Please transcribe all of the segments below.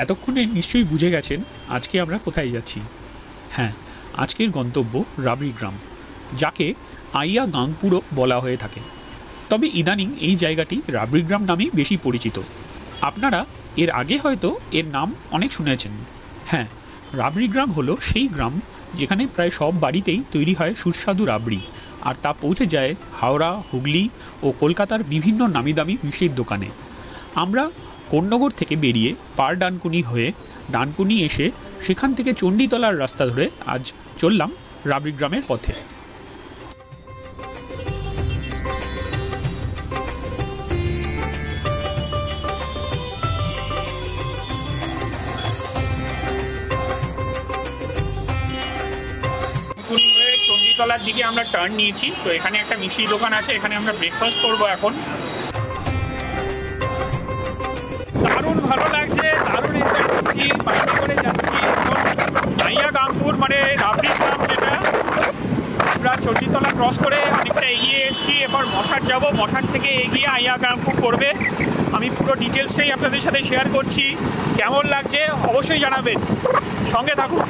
এতক্ষণে নিশ্চয়ই বুঝে গেছেন আজকে আমরা কোথায় যাচ্ছি। হ্যাঁ, আজকের গন্তব্য রাবরি গ্রাম, যাকে আইয়া গাংপুরও বলা হয়ে থাকে। তবে ইদানিং এই জায়গাটি রাবরি গ্রাম নামেই বেশি পরিচিত। আপনারা এর আগে হয়তো এর নাম অনেক শুনেছেন। হ্যাঁ, রাবরি গ্রাম হলো সেই গ্রাম যেখানে প্রায় সব বাড়িতেই তৈরি হয় সুস্বাদু রাবড়ি, আর তা পৌঁছে যায় হাওড়া, হুগলি ও কলকাতার বিভিন্ন নামিদামি মিষ্টির দোকানে। আমরা কোন্নগর থেকে বেরিয়ে পার ডানকুনি হয়ে ডানকুনি এসে সেখান থেকে চণ্ডীতলার রাস্তা ধরে আজ চললাম রাবরি গ্রামের পথে। চণ্ডীতলার দিকে আমরা টার্ন নিয়েছি, তো এখানে একটা মিষ্টির দোকান আছে, এখানে আমরা ব্রেকফাস্ট করবো এখন। দারুণ ভালো লাগছে, দারুণ এনজয় করছি, বাইকে করে যাচ্ছি এখন আইয়া গাংপুর মানে রাবরি গ্রাম, যেটা আমরা চণ্ডীতলা ক্রস করে অনেকটা এগিয়ে এসেছি। এবার মশাট যাব, মশাট থেকে এগিয়ে আইয়া গাংপুর করবে। আমি পুরো ডিটেলসটাই আপনাদের সাথে শেয়ার করছি। কেমন লাগছে অবশ্যই জানাবেন, সঙ্গে থাকুন।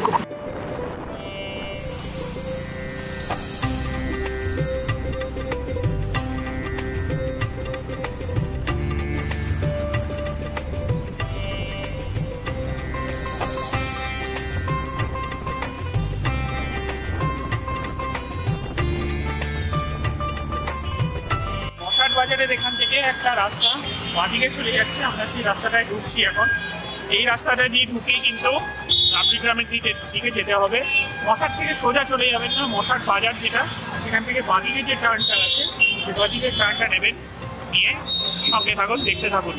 বাজারের এখান থেকে একটা রাস্তা বাঁদিকে চলে যাচ্ছে, আমরা সেই রাস্তাটায় ঢুকছি এখন। এই রাস্তাটা দিয়ে ঢুকেই কিন্তু রাবরি গ্রামের দিকে যেতে হবে। মশাট থেকে সোজা চলে যাবেন না, মশাট বাজার যেটা, সেখান থেকে বাঁদিকে যে টার্নটা আছে সেই বাঁদিকে টার্নটা নেবেন, নিয়ে সঙ্গে থাকুন, দেখতে থাকুন।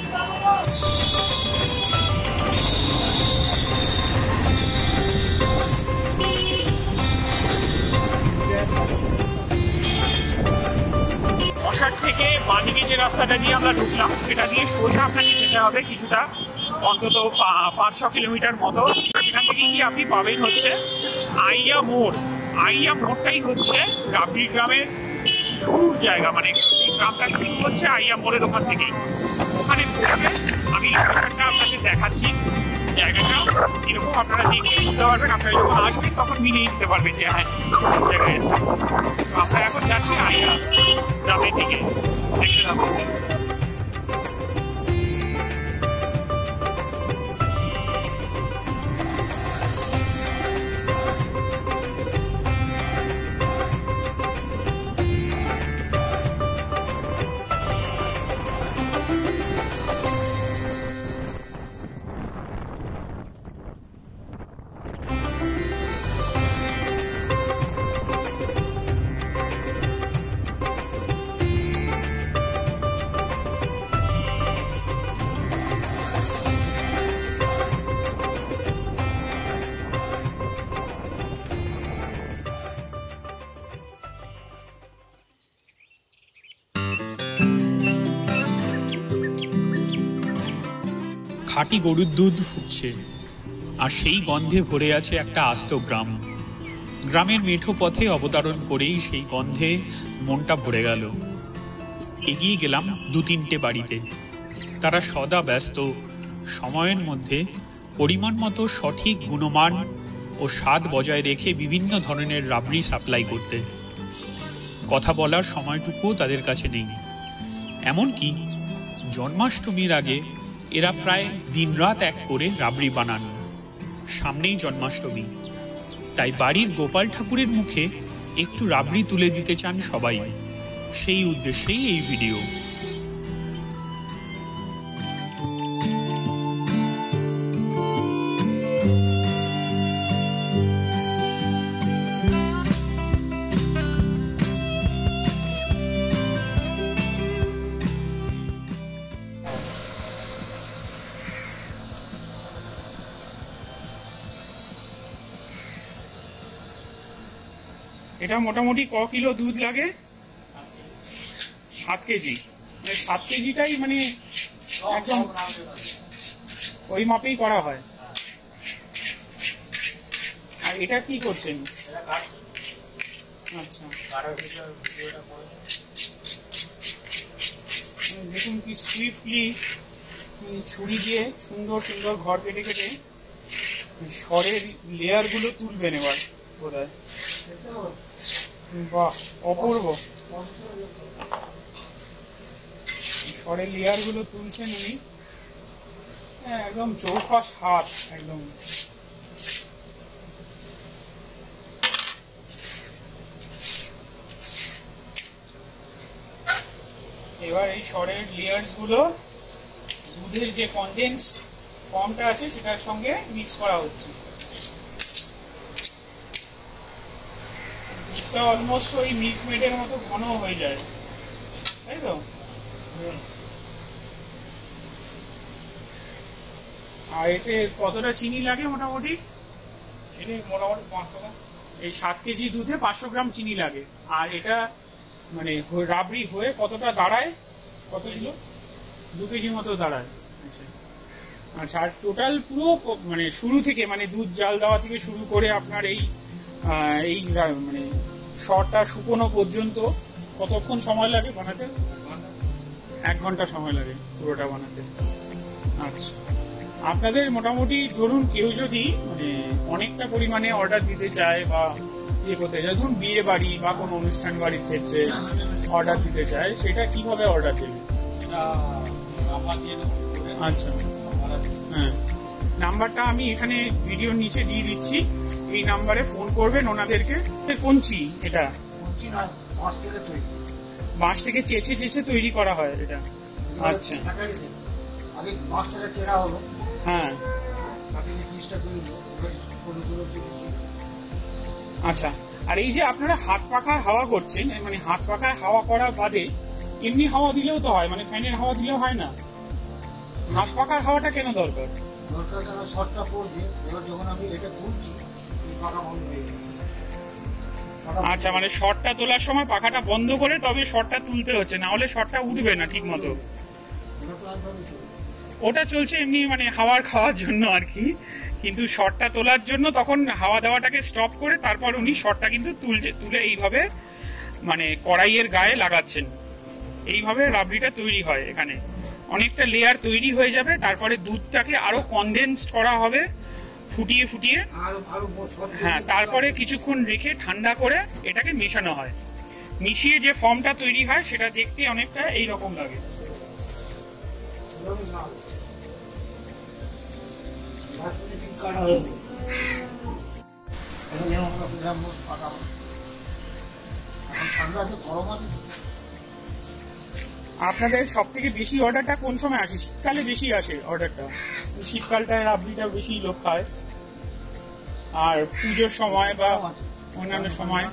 মশাট থেকে বাঁদিকে যে রাস্তাটা দিয়ে আমরা ঢুকলাম সেটা দিয়ে সোজা আপনাকে যেতে হবে কিছুটা, অন্তত 5-6 কিলোমিটার মতো। সেখান থেকে কি আপনি পাবেন হচ্ছে আইয়া মোড়। আইয়া মোড়টাই হচ্ছে রাবরি গ্রামের শুরুর জায়গা, মানে এই গ্রামটা শুরু হচ্ছে আইয়া মোড়ের ওখান থেকেই। ওখানে পৌঁছে আমি লোকেশনটা আপনাকে দেখাচ্ছি, জায়গাটা এরকম আপনারা দেখে বুঝতে পারবেন। আপনারা যখন আসবেন তখন মিলিয়ে দিতে পারবেন যে হ্যাঁ জায়গায় এসছে। আমরা এখন যাচ্ছি আইয়া গ্রামের দিকে, দেখতে থাকুন। খাঁটি গরুর দুধ ফুটছে, আর সেই গন্ধে ভরে আছে একটা আস্ত গ্রাম। গ্রামের মেঠো পথে অবতরণ করেই সেই গন্ধে মনটা ভরে গেল। এগিয়ে গেলাম 2-3টে বাড়িতে। তারা সদা ব্যস্ত সময়ের মধ্যে পরিমাণ মতো সঠিক গুণমান ও স্বাদ বজায় রেখে বিভিন্ন ধরনের রাবড়ি সাপ্লাই করতে। কথা বলার সময়টুকুও তাদের কাছে নেই। এমনকি জন্মাষ্টমীর আগে এরা প্রায় দিনরাত এক করে রাবড়ি বানান। সামনেই জন্মাষ্টমী, তাই বাড়ির গোপাল ঠাকুরের মুখে একটু রাবড়ি তুলে দিতে চান সবাই। সেই উদ্দেশ্যেই এই ভিডিও। এটা মোটামুটি ক কিলো দুধ লাগে? 7 কেজি। 7 কেজিটাই মানে একদম ওই মাপেই করা হয়। আর এটা কি করছেন? আচ্ছা, দেখুন কি সুইফটলি ছুরি দিয়ে সুন্দর সুন্দর ঘর কেটে কেটে সরের লেয়ার গুলো তুলবেন এবার বোধহয়। বাহ, অপূর্ব। সরের লেয়ার গুলো তুলছেন উনি, একদম চৌপাশ হাত একদম। এবার এই সরের লেয়ার্স গুলো দুধের যে কনডেন্সড ফর্মটা আছে সেটার সঙ্গে মিক্স করা হচ্ছে। দুধটা অলমোস্ট ওই মিল্ক মেডের মতো ঘন হয়ে যায়, তাই তো? আর এতে কতটা চিনি লাগে মোটামুটি? চিনি মোটামুটি 500 গ্রাম। এই 7 কেজি দুধে 500 গ্রাম চিনি লাগে। আর এটা মানে রাবড়ি হয়ে কতটা দাঁড়ায়? কত কিলো? 2 কেজি মতো দাঁড়ায়। আচ্ছা, আর টোটাল পুরো মানে শুরু থেকে, মানে দুধ জাল দেওয়া থেকে শুরু করে আপনার এই মানে শরটা শুকনো পর্যন্ত কতক্ষণ সময় লাগে বানাতে? 1 ঘন্টা সময় লাগে পুরোটা বানাতে। আচ্ছা, আপনাদের মোটামুটি ধরুন কেউ যদি মানে অনেকটা পরিমাণে অর্ডার দিতে চায় বা ইয়ে করতে চায়, ধরুন বিয়ে বাড়ি বা কোনো অনুষ্ঠান বাড়ির ক্ষেত্রে অর্ডার দিতে চায়, সেটা কিভাবে অর্ডার দেবে? আচ্ছা, হ্যাঁ, নাম্বারটা আমি এখানে ভিডিওর নিচে দিয়ে দিচ্ছি। এই নাম্বারে ফোন করবেন ওনাদেরকে। কোনচি এটা? বাঁশ থেকে চেঁচে চেঁচে তৈরি করা হয় এটা। আচ্ছা, হ্যাঁ, আচ্ছা। আর এই যে আপনারা হাত পাখায় হাওয়া করছেন, মানে হাত পাখায় হাওয়া করা বাদে এমনি হাওয়া দিলেও তো হয়, মানে ফ্যানের হাওয়া দিলেও হয় না? হাত পাখার হাওয়াটা কেন দরকার? আচ্ছা, মানে শটটা তোলার সময় পাখাটা বন্ধ করে তবে শটটা তুলতে হচ্ছে, না হলে শটটা উঠবে না ঠিক মতো। ওটা চলছে এমনি মানে হাওয়ার খাওয়ার জন্য আর কি, কিন্তু শটটা তোলার জন্য তখন হাওয়া দেওয়াটাকে স্টপ করে তারপর উনি শটটা কিন্তু তুলে এইভাবে মানে কড়াইয়ের গায়ে লাগাচ্ছেন। এইভাবে রাবড়িটা তৈরি হয়। এখানে অনেকটা লেয়ার তৈরি হয়ে যাবে, তারপরে দুধটাকে আরো কনডেন্সড করা হবে ফুটিয়ে ফুটিয়ে, হ্যাঁ, তারপরে কিছুক্ষণ রেখে ঠান্ডা করে এটাকে মেশানো হয়। মিশিয়ে যে ফর্মটা তৈরি হয় সেটা দেখতে অনেকটা এইরকম লাগে। আপনাদের সব থেকে বেশি অর্ডারটা কোন সময় আসে? শীতকালে বেশি আসে অর্ডারটা, শীতকালটায় রাবড়িটা বেশি লোক খায়। আর পুজোর সময় বা অন্যান্য সময়?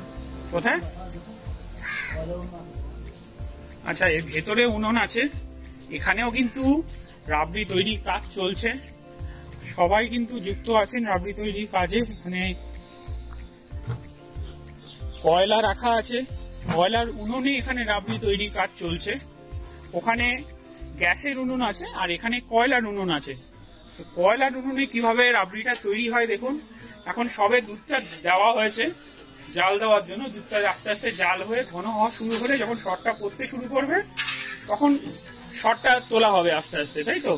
কোথায়? আচ্ছা, এর ভেতরে উনুন আছে। এখানেও কিন্তু রাবড়ি তৈরির কাজ চলছে, সবাই কিন্তু যুক্ত আছেন রাবড়ি তৈরির কাজে। এখানে কয়লা রাখা আছে, কয়লার উনুনে এখানে রাবড়ি তৈরির কাজ চলছে। ওখানে গ্যাসের উনুন আছে আর এখানে কয়লার উনুন আছে। তো কয়লার উনুনে কিভাবে রাবড়িটা তৈরি হয় দেখুন। এখন সবে দুধটা দেওয়া হয়েছে জাল দেওয়ার জন্য, দুধটা আস্তে আস্তে জাল হয়ে ঘন হওয়া শুরু হলে যখন শটটা পড়তে শুরু করবে তখন শটটা তোলা হবে আস্তে আস্তে, তাই তো?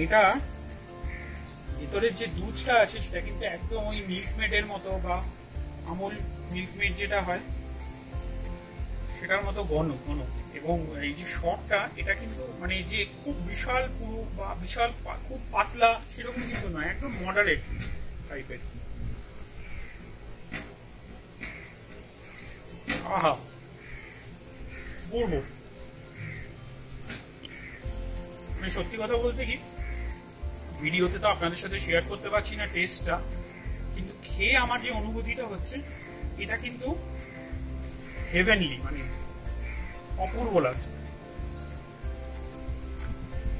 এটা ভিতরের যে দুধটা আছে সেটা কিন্তু একদম ওই মিল্কমেডের মতো বা আমুল মিল্কমেড যেটা হয় সেটার মতো ঘন ঘন। এবং এই যে শটটা এটা কিন্তু মানে যে খুব বিশাল পুরু বা বিশাল খুব পাতলা সেরকম কিন্তু নয়, একদম মডারেট টাইপের। আহা, বলবো মানে সত্যি কথা বলতে কি, ভিডিওতে তো আপনাদের সাথে শেয়ার করতে পারছি না টেস্টটা, কিন্তু খেয়ে আমার যে অনুভূতিটা হচ্ছে এটা কিন্তু হেভেনলি, মানে অপূর্ব লাগছে।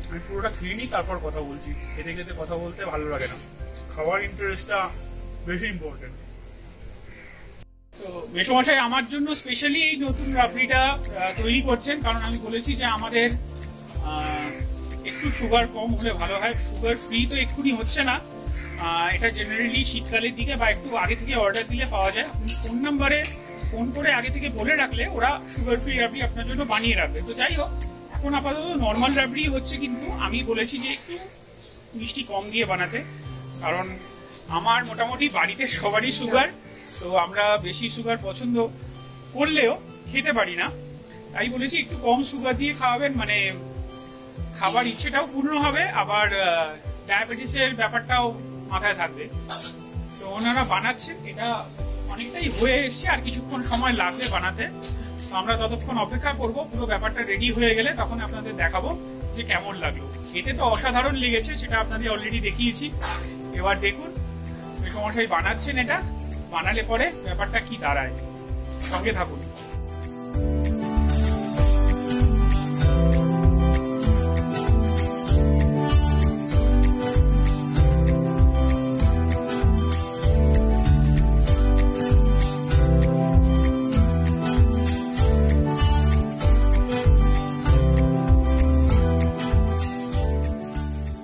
আমি পুরোটা খেয়ে নিই, তারপর কথা বলছি। খেতে খেতে কথা বলতে ভালো লাগে না, খাওয়ার ইন্টারেস্টটা বেশি ইম্পর্টেন্ট। তো মেসোমশাই আমার জন্য স্পেশালি এই নতুন রাবড়িটা তৈরি করছেন, কারণ আমি বলেছি যে আমাদের একটু সুগার কম হলে ভালো হয়। সুগার ফ্রি তো এক্ষুনি হচ্ছে না, এটা জেনারেলি শীতকালের দিকে বা একটু আগে থেকে অর্ডার দিলে পাওয়া যায়। আপনি ফোন নাম্বারে ফোন করে আগে থেকে বলে রাখলে ওরা সুগার ফ্রি রাবড়ি আপনার জন্য বানিয়ে রাখবে। তো যাই হোক, এখন আপাতত নর্মাল রাবড়ি হচ্ছে, কিন্তু আমি বলেছি যে একটু মিষ্টি কম দিয়ে বানাতে, কারণ আমার মোটামুটি বাড়িতে সবারই সুগার, তো আমরা বেশি সুগার পছন্দ করলেও খেতে পারি না। তাই বলেছি একটু কম সুগার দিয়ে খাওয়াবেন, মানে খাবার ইচ্ছেটাও পূর্ণ হবে, আবার ডায়াবেটিসের ব্যাপারটাও মাথায় থাকবে। তো ওনারা বানাচ্ছেন, এটা অনেকটাই হয়ে এসছে, আর কিছুক্ষণ সময় লাগবে বানাতে। তো আমরা ততক্ষণ অপেক্ষা করব, পুরো ব্যাপারটা রেডি হয়ে গেলে তখন আপনাদের দেখাবো যে কেমন লাগলো। খেতে তো অসাধারণ লেগেছে, সেটা আপনাদের অলরেডি দেখিয়েছি। এবার দেখুন মেসোমশাই বানাচ্ছেন, এটা বানালে পরে ব্যাপারটা কি দাঁড়ায়, সঙ্গে থাকুন।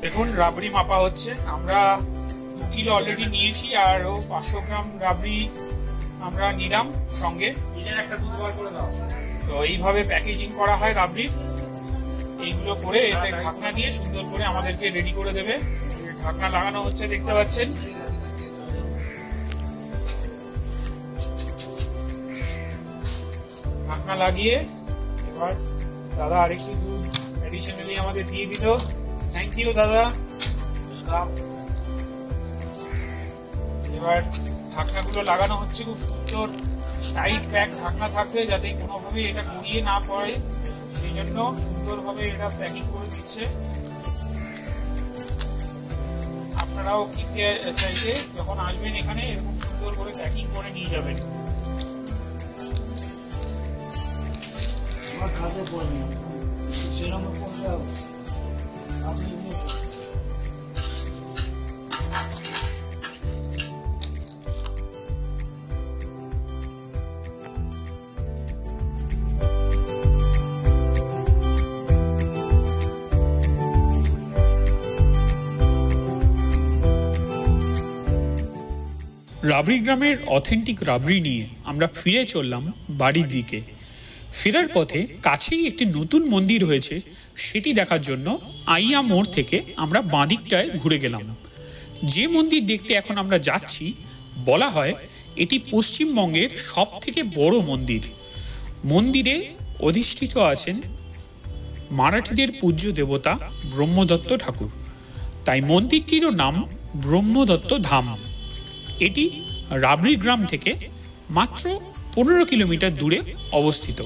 দেখুন রাবড়ি মাপা হচ্ছে, আমরা 2 কিলো অলরেডি নিয়েছি, আর 500 গ্রাম রাবড়ি আমরা নিলাম সঙ্গে। একটা দুধ বার করে দাও। তো এইভাবে প্যাকেজিং করা হয় রাবড়ির, এইগুলো করে এটা ঢাকনা দিয়ে সুন্দর করে আমাদেরকে রেডি করে দেবে। ঢাকনা লাগানো হচ্ছে, দেখতে পাচ্ছেন। ঢাকনা লাগিয়ে এবার দাদা আরেকটু দুধ অ্যাডিশনালি আমাদের দিয়ে দিল। থ্যাংক ইউ দাদা। এবার ঢাকনাগুলো লাগানো হচ্ছে, খুব সুন্দর টাইট প্যাক ঢাকনা থাকবে, যাতে কোনোভাবে এটা গড়িয়ে না পড়ে, সেই জন্য সুন্দরভাবে এটা প্যাকিং করে দিচ্ছে। আপনারাও কিনতে চাইলে যখন আসবেন এখানে এরকম সুন্দর করে প্যাকিং করে নিয়ে যাবেন। রাবরি গ্রামের অথেন্টিক রাবড়ি নিয়ে আমরা ফিরে চললাম বাড়ির দিকে। ফেরার পথে কাছেই একটি নতুন মন্দির হয়েছে, সেটি দেখার জন্য আইয়া মোড় থেকে আমরা বাঁদিকটায় ঘুরে গেলাম। যে মন্দির দেখতে এখন আমরা যাচ্ছি, বলা হয় এটি পশ্চিমবঙ্গের সব থেকে বড় মন্দির। মন্দিরে অধিষ্ঠিত আছেন মারাঠিদের পূজ্য দেবতা ব্রহ্মদত্ত ঠাকুর, তাই মন্দিরটিরও নাম ব্রহ্মদত্ত ধাম। এটি রাবরি গ্রাম থেকে মাত্র 15 কিলোমিটার দূরে অবস্থিত।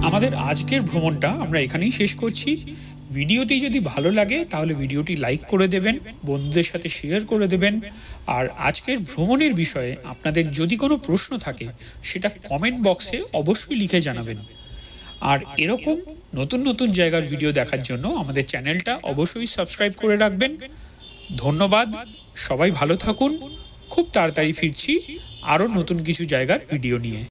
আমাদের আজকের ভ্রমণটা আমরা এখানেই শেষ করছি। ভিডিওটি যদি ভালো লাগে তাহলে ভিডিওটি লাইক করে দেবেন, বন্ধুদের সাথে শেয়ার করে দেবেন। আর আজকের ভ্রমণের বিষয়ে আপনাদের যদি কোনো প্রশ্ন থাকে সেটা কমেন্ট বক্সে অবশ্যই লিখে জানাবেন। আর এরকম নতুন নতুন জায়গার ভিডিও দেখার জন্য আমাদের চ্যানেলটা অবশ্যই সাবস্ক্রাইব করে রাখবেন। ধন্যবাদ, সবাই ভালো থাকুন। খুব তাড়াতাড়ি ফিরছি আরও নতুন কিছু জায়গার ভিডিও নিয়ে।